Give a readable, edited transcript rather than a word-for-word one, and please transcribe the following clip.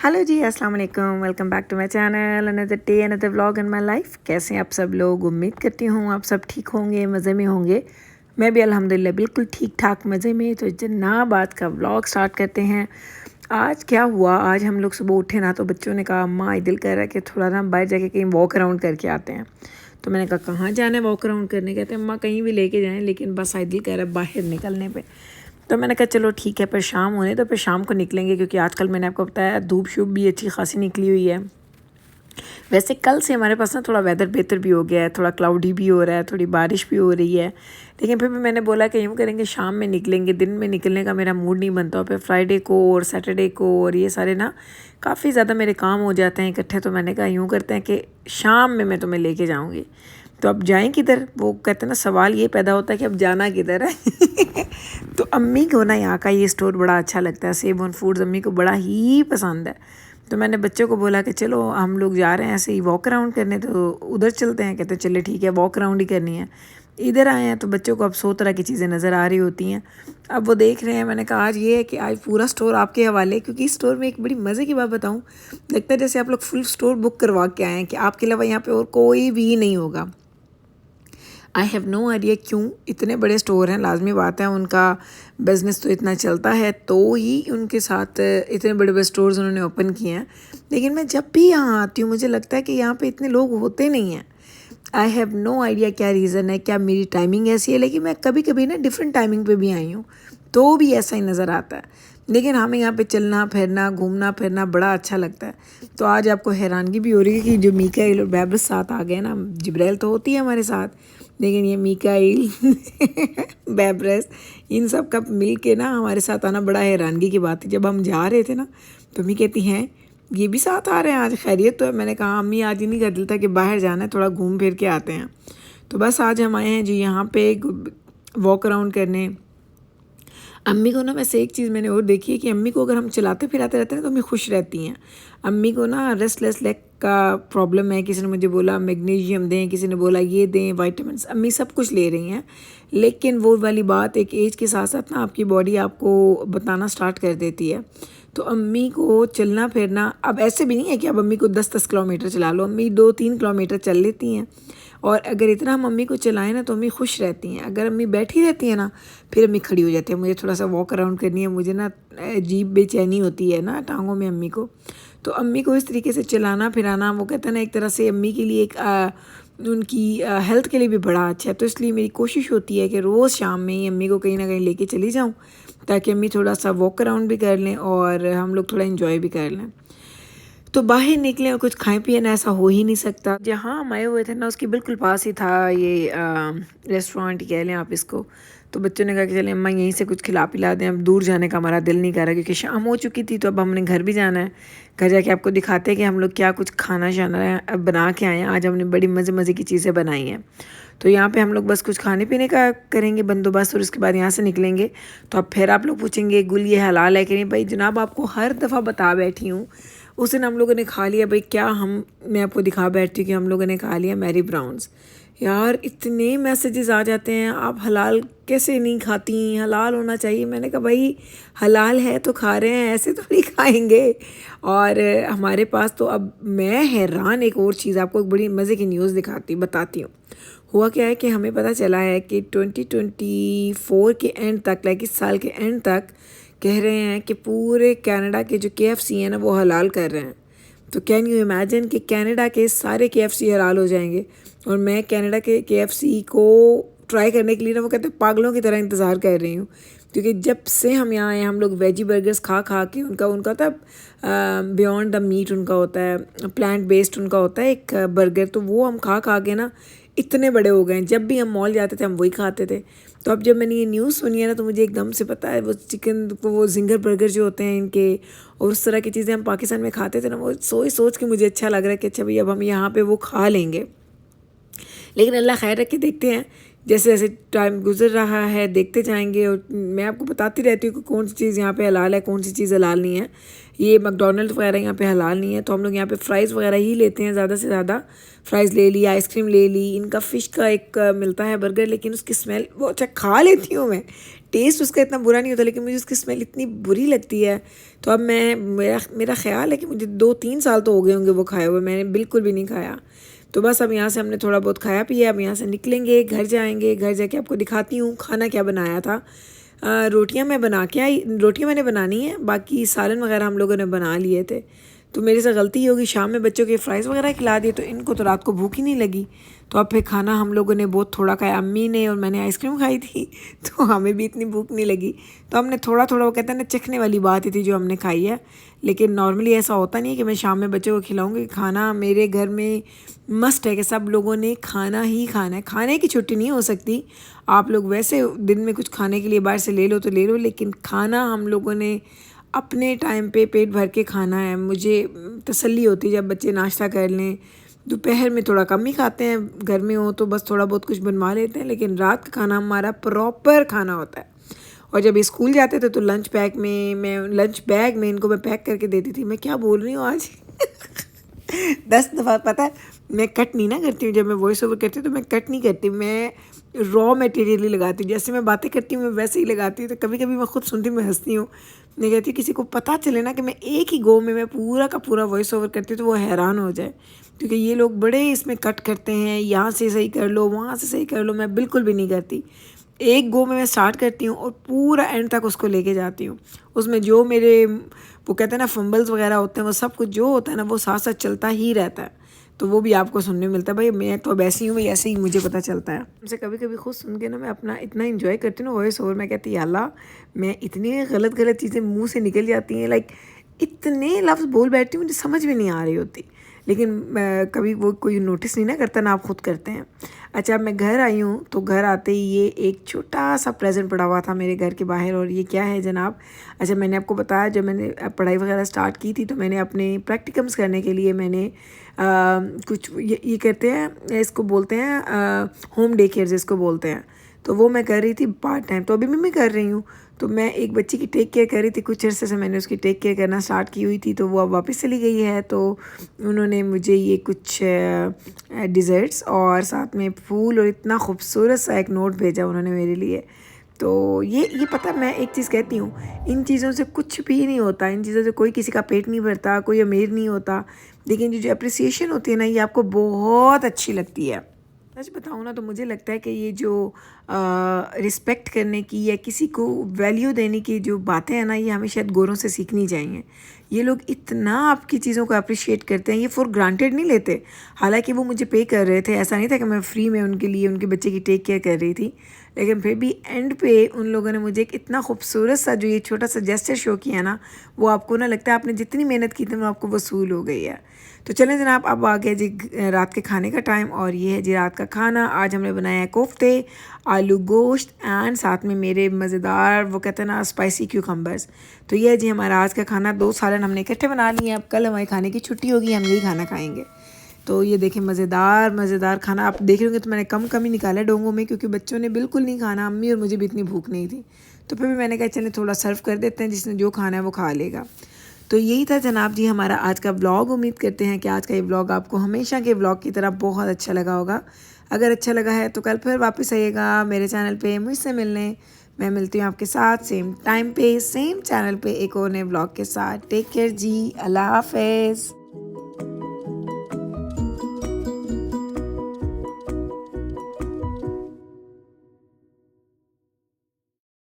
Hello जी, अस्सलाम वालेकुम। Welcome back to my channel. Another day another vlog in my life. कैसे हैं आप सब लोग? उम्मीद करती हूँ आप सब ठीक होंगे, मज़े में होंगे। मैं भी अल्हम्दुलिल्लाह बिल्कुल ठीक ठाक मज़े में। तो जनाब आज का व्लॉग स्टार्ट करते हैं। आज क्या हुआ, आज हम लोग सुबह उठे ना तो बच्चों ने कहा अम्मा आज दिल कर रहा है कि थोड़ा ना बाहर जाके कहीं वॉक अराउंड करके आते हैं। तो मैंने कहा कहाँ जाना है वॉक अराउंड करने? कहते हैं अम्मा कहीं भी लेके जाएँ, लेकिन बस आज दिल कर रहा है बाहर निकलने पे। तो मैंने कहा चलो ठीक है, फिर शाम होने तो फिर शाम को निकलेंगे, क्योंकि आजकल मैंने आपको बताया धूप शूप भी अच्छी खासी निकली हुई है। वैसे कल से हमारे पास ना थोड़ा वेदर बेहतर भी हो गया है, थोड़ा क्लाउडी भी हो रहा है, थोड़ी बारिश भी हो रही है। लेकिन फिर भी मैंने बोला कि यूँ करेंगे शाम में निकलेंगे, दिन में निकलने का मेरा मूड नहीं बनता। और फिर फ्राइडे को और सैटरडे को और ये सारे ना काफ़ी ज़्यादा मेरे काम हो जाते हैं इकट्ठे। तो मैंने कहा यूँ करते हैं कि शाम में मैं तुम्हें लेके जाऊँगी। तो अब जाएं किधर? वो कहते हैं ना, सवाल ये पैदा होता है कि अब जाना किधर है। तो अम्मी को ना यहाँ का ये स्टोर बड़ा अच्छा लगता है, सेव ऑन फूड्स अम्मी को बड़ा ही पसंद है। तो मैंने बच्चों को बोला कि चलो हम लोग जा रहे हैं ऐसे ही वॉक अराउंड करने, तो उधर चलते हैं। कहते चले ठीक है, वॉक अराउंड ही करनी है। इधर आए हैं तो बच्चों को अब 100 तरह की चीज़ें नज़र आ रही होती हैं। अब वो देख रहे हैं। मैंने कहा आज ये है कि आज पूरा स्टोर आपके हवाले, क्योंकि इस स्टोर में एक बड़ी मज़े की बात बताऊँ, लगता है जैसे आप लोग फुल स्टोर बुक करवा के आए हैं कि आपके अलावा यहाँ पे और कोई भी नहीं होगा। आई हैव नो आइडिया क्यों इतने बड़े स्टोर हैं। लाजमी बात है, उनका बिज़नेस तो इतना चलता है तो ही उनके साथ इतने बड़े बड़े स्टोर्स उन्होंने ओपन किए हैं। लेकिन मैं जब भी यहाँ आती हूँ मुझे लगता है कि यहाँ पे इतने लोग होते नहीं हैं। आई हैव नो आइडिया क्या रीज़न है, क्या मेरी टाइमिंग ऐसी है। लेकिन मैं कभी कभी ना डिफरेंट टाइमिंग पे भी आई हूँ तो भी ऐसा ही नज़र आता है। लेकिन हमें यहाँ पे चलना फिरना घूमना फिरना बड़ा अच्छा लगता है। तो आज आपको हैरानगी भी हो रही है कि जो मीकाईल और बैब्रस साथ आ गए ना। जिब्राइल तो होती है हमारे साथ, लेकिन ये मीकाईल बैब्रस इन सब का मिल के ना हमारे साथ आना बड़ा हैरानगी की बात है। जब हम जा रहे थे ना तो अम्मी कहती हैं ये भी साथ आ रहे हैं, आज खैरियत तो है? मैंने कहा अम्मी आज ही नहीं कर दिल था कि बाहर जाना है, थोड़ा घूम फिर के आते हैं। तो बस आज हम आए हैं जी यहाँ पे वॉक अराउंड करने। अम्मी को ना वैसे एक चीज़ मैंने और देखी है कि अम्मी को अगर हम चलाते फिराते रहते हैं तो अम्मी खुश रहती हैं। अम्मी को ना रेस्टलेस लेग का प्रॉब्लम है। किसी ने मुझे बोला मैग्नीशियम दें, किसी ने बोला ये दें, वाइटामिन। अम्मी सब कुछ ले रही हैं, लेकिन वो वाली बात एक एज के साथ साथ ना आपकी बॉडी आपको बताना स्टार्ट कर देती है। तो अम्मी को चलना फिरना अब ऐसे भी नहीं है कि अब अम्मी को 10-10 किलोमीटर चला लो। अम्मी 2-3 किलोमीटर चल लेती हैं। और अगर इतना हम अम्मी को चलाएं ना तो अम्मी खुश रहती हैं। अगर अम्मी बैठी रहती है ना फिर अम्मी खड़ी हो जाती है, मुझे थोड़ा सा वॉक अराउंड करनी है, मुझे ना अजीब बेचैनी होती है ना टांगों में अम्मी को। तो अम्मी को इस तरीके से चलाना फिराना, वो कहते हैं ना एक तरह से अम्मी के लिए एक उनकी हेल्थ के लिए भी बड़ा अच्छा है। तो इसलिए मेरी कोशिश होती है कि रोज़ शाम में ही अम्मी को कहीं ना कहीं लेके चली जाऊँ, ताकि अम्मी थोड़ा सा वॉक अराउंड भी कर लें और हम लोग थोड़ा इन्जॉय भी कर लें। तो बाहर निकले और कुछ खाएं पिए ना, ऐसा हो ही नहीं सकता। जहाँ हम आए हुए थे ना उसके बिल्कुल पास ही था ये रेस्टोरेंट कह लें आप इसको। तो बच्चों ने कहा कि चले अम्मा यहीं से कुछ खिला पिला दें, अब दूर जाने का हमारा दिल नहीं कर रहा, क्योंकि शाम हो चुकी थी। तो अब हमने घर भी जाना है। घर जाके आपको दिखाते हैं कि हम लोग क्या कुछ खाना शाना अब बना के आए हैं। आज हमने बड़ी मज़े मज़े की चीज़ें बनाई हैं। तो यहाँ पे हम लोग बस कुछ खाने पीने का करेंगे बंदोबस्त और उसके बाद यहाँ से निकलेंगे। तो अब फिर आप लोग पूछेंगे गुल ये हलाल है कि नहीं? भाई जनाब आपको हर दफ़ा बता बैठी हूँ। उस दिन हम लोगों ने खा लिया भाई, क्या मैं आपको दिखा बैठती हूँ कि हम लोगों ने खा लिया मैरी ब्राउन्स। यार इतने मैसेजेस आ जाते हैं, आप हलाल कैसे नहीं खाती, हलाल होना चाहिए। मैंने कहा भाई हलाल है तो खा रहे हैं, ऐसे तो नहीं खाएंगे। और हमारे पास तो अब मैं हैरान, एक और चीज़ आपको एक बड़ी मज़े की न्यूज़ बताती हूँ। हुआ क्या है कि हमें पता चला है कि 2024 के एंड तक, लाइक इस साल के एंड तक कह रहे हैं कि पूरे कनाडा के जो KFC हैं ना वो हलाल कर रहे हैं। तो कैन यू इमेजिन कि कनाडा के सारे KFC हलाल हो जाएंगे। और मैं कनाडा के KFC को ट्राई करने के लिए ना वो कहते हैं पागलों की तरह इंतज़ार कर रही हूँ, क्योंकि जब से हम यहाँ आए हम लोग वेजी बर्गर्स खा खा के उनका तब बियॉन्ड द मीट उनका होता है, प्लांट बेस्ड उनका होता है एक बर्गर। तो वो हम खा खा के ना इतने बड़े हो गए हैं। जब भी हम मॉल जाते थे हम वही खाते थे। तो अब जब मैंने ये न्यूज़ सुनी है ना तो मुझे एकदम से पता है वो चिकन वो जिंगर बर्गर जो होते हैं इनके और उस तरह की चीज़ें हम पाकिस्तान में खाते थे ना, वो सोच के मुझे अच्छा लग रहा है कि अच्छा भाई अब हम यहाँ पे वो खा लेंगे। लेकिन अल्लाह खैर रख के देखते हैं। जैसे जैसे टाइम गुजर रहा है देखते जाएंगे, और मैं आपको बताती रहती हूँ कि कौन सी चीज़ यहाँ पे हलाल है, कौन सी चीज़ हलाल नहीं है। ये मैकडॉनल्ड वगैरह यहाँ पे हलाल नहीं है, तो हम लोग यहाँ पे फ़्राइज़ वगैरह ही लेते हैं ज़्यादा से ज़्यादा। फ़्राइज़ ले ली, आइसक्रीम ले ली। इनका फ़िश का एक मिलता है बर्गर, लेकिन उसकी स्मेल वो अच्छा खा लेती हूँ मैं, टेस्ट उसका इतना बुरा नहीं होता, लेकिन मुझे उसकी स्मेल इतनी बुरी लगती है। तो अब मेरा ख़्याल है कि मुझे 2-3 साल तो हो गए होंगे वो खाए हुए, मैंने बिल्कुल भी नहीं खाया। तो बस अब यहाँ से हमने थोड़ा बहुत खाया पिया, अब यहाँ से निकलेंगे, घर जाएंगे। घर जाके आपको दिखाती हूँ खाना क्या बनाया था। रोटियाँ मैं बना के आई, रोटियाँ मैंने बनानी है, बाकी सालन वगैरह हम लोगों ने बना लिए थे। तो मेरे से गलती होगी, शाम में बच्चों के फ़्राइज़ वगैरह खिला दिए, तो इनको तो रात को भूख ही नहीं लगी। तो अब फिर खाना हम लोगों ने बहुत थोड़ा खाया, अम्मी ने और मैंने आइसक्रीम खाई थी तो हमें भी इतनी भूख नहीं लगी। तो हमने थोड़ा थोड़ा, वो कहते हैं ना, चखने वाली बात ही थी जो हमने खाई है। लेकिन नॉर्मली ऐसा होता नहीं है कि मैं शाम में बच्चों को खिलाऊंगी। खाना मेरे घर में मस्ट है कि सब लोगों ने खाना ही खाना है। खाने की छुट्टी नहीं हो सकती। आप लोग वैसे दिन में कुछ खाने के लिए बाहर से ले लो तो ले लो, लेकिन खाना हम लोगों ने अपने टाइम पे पेट भर के खाना है। मुझे तसल्ली होती है जब बच्चे नाश्ता कर लें। दोपहर में थोड़ा कम ही खाते हैं, घर में हो तो बस थोड़ा बहुत कुछ बनवा लेते हैं, लेकिन रात का खाना हमारा प्रॉपर खाना होता है। और जब ये स्कूल जाते थे तो लंच बैग में इनको मैं पैक करके देती थी। मैं क्या बोल रही हूँ आज 10 दफ़ा पता है, मैं कट नहीं ना करती हूँ। जब मैं वॉइस ओवर करती हूँ तो मैं कट नहीं करती, मैं रॉ मटेरियल ही लगाती हूँ। जैसे मैं बातें करती हूँ मैं वैसे ही लगाती हूँ। तो कभी कभी मैं खुद सुनती हूँ, मैं हंसती हूँ। मैं कहती हूँ किसी को पता चले ना कि मैं एक ही गो में मैं पूरा का पूरा वॉइस ओवर करती हूँ तो वो हैरान हो जाए, क्योंकि ये लोग बड़े इसमें कट करते हैं, यहाँ से सही कर लो, वहाँ से सही कर लो। मैं बिल्कुल भी नहीं करती। एक गो में मैं स्टार्ट करती हूँ और पूरा एंड तक उसको लेके जाती हूँ। उसमें जो मेरे वो कहते हैं ना फंबल्स वगैरह होते हैं, वो सब कुछ जो होता है ना वो साथ साथ चलता ही रहता है। तो वो भी आपको सुनने मिलता है। भाई मैं तो अब ऐसी हूँ, भाई ऐसे ही मुझे पता चलता है। उनसे कभी कभी खुद सुन के ना मैं अपना इतना इंजॉय करती हूँ ना वॉइस ओवर। मैं कहती अल्लाह, मैं इतनी गलत गलत चीज़ें मुँह से निकल जाती हैं, लाइक इतने लफ्ज़ बोल बैठती हूँ मुझे समझ में नहीं आ रही होती, लेकिन कभी वो कोई नोटिस नहीं ना करता, ना आप खुद करते हैं। अच्छा, अब मैं घर आई हूँ तो घर आते ही ये एक छोटा सा प्रेजेंट पड़ा हुआ था मेरे घर के बाहर। और ये क्या है जनाब? अच्छा, मैंने आपको बताया जब मैंने पढ़ाई वगैरह स्टार्ट की थी तो मैंने अपने प्रैक्टिकम्स करने के लिए मैंने कुछ ये कहते हैं, इसको बोलते हैं होम डे केयर जिसको बोलते हैं। तो वो मैं कर रही थी पार्ट टाइम, तो अभी भी मैं कर रही हूँ। तो मैं एक बच्ची की टेक केयर कर रही थी, कुछ अर्से से मैंने उसकी टेक केयर करना स्टार्ट की हुई थी। तो वो अब वापस चली गई है, तो उन्होंने मुझे ये कुछ डिज़र्ट्स और साथ में फूल और इतना खूबसूरत सा एक नोट भेजा उन्होंने मेरे लिए। तो ये पता, मैं एक चीज़ कहती हूँ, इन चीज़ों से कुछ भी नहीं होता, इन चीज़ों से कोई किसी का पेट नहीं भरता, कोई अमीर नहीं होता, लेकिन जो अप्रिसिएशन होती है ना, ये आपको बहुत अच्छी लगती है। सच बताऊँ ना तो मुझे लगता है कि ये जो रिस्पेक्ट करने की या किसी को वैल्यू देने की जो बातें हैं ना, ये हमें शायद गोरों से सीखनी चाहिए। ये लोग इतना आपकी चीज़ों को अप्रिशिएट करते हैं, ये फॉर ग्रांटेड नहीं लेते। हालांकि वो मुझे पे कर रहे थे, ऐसा नहीं था कि मैं फ्री में उनके लिए उनके बच्चे की टेक केयर कर रही थी, लेकिन फिर भी एंड पे उन लोगों ने मुझे एक इतना खूबसूरत सा जो ये छोटा सा जेस्चर शो किया ना, वो आपको ना लगता है आपने जितनी मेहनत की थी वो आपको वसूल हो गई है। तो चलें जनाब, अब आ गया जी रात के खाने का टाइम, और ये है जी रात का खाना। आज हमने बनाया है कोफ्ते, आलू गोश्त एंड साथ में मेरे मज़ेदार वो कहते हैं ना स्पाइसी क्यूकम्बर्स। तो ये है जी हमारा आज का खाना। 2 सालन हमने इकट्ठे बना लिए हैं। अब कल हमारी खाने की छुट्टी होगी, हम यही खाना खाएंगे। तो ये देखें मज़ेदार खाना आप देख रहे होंगे। तो मैंने कम ही निकाला है डोंगों में, क्योंकि बच्चों ने बिल्कुल नहीं खाना, अम्मी और मुझे भी इतनी भूख नहीं थी। तो फिर भी मैंने कहा चलें थोड़ा सर्व कर देते हैं, जिसने जो खाना है वो खा लेगा। तो यही था जनाब जी हमारा आज का व्लॉग। उम्मीद करते हैं कि आज का ये व्लॉग आपको हमेशा के व्लॉग की तरह बहुत अच्छा लगा होगा। अगर अच्छा लगा है तो कल फिर वापस आइएगा मेरे चैनल पे मुझसे मिलने। मैं मिलती हूँ आपके साथ सेम टाइम पे सेम चैनल पे एक और नए व्लॉग के साथ। टेक केयर जी, अल्लाह हाफ़िज़।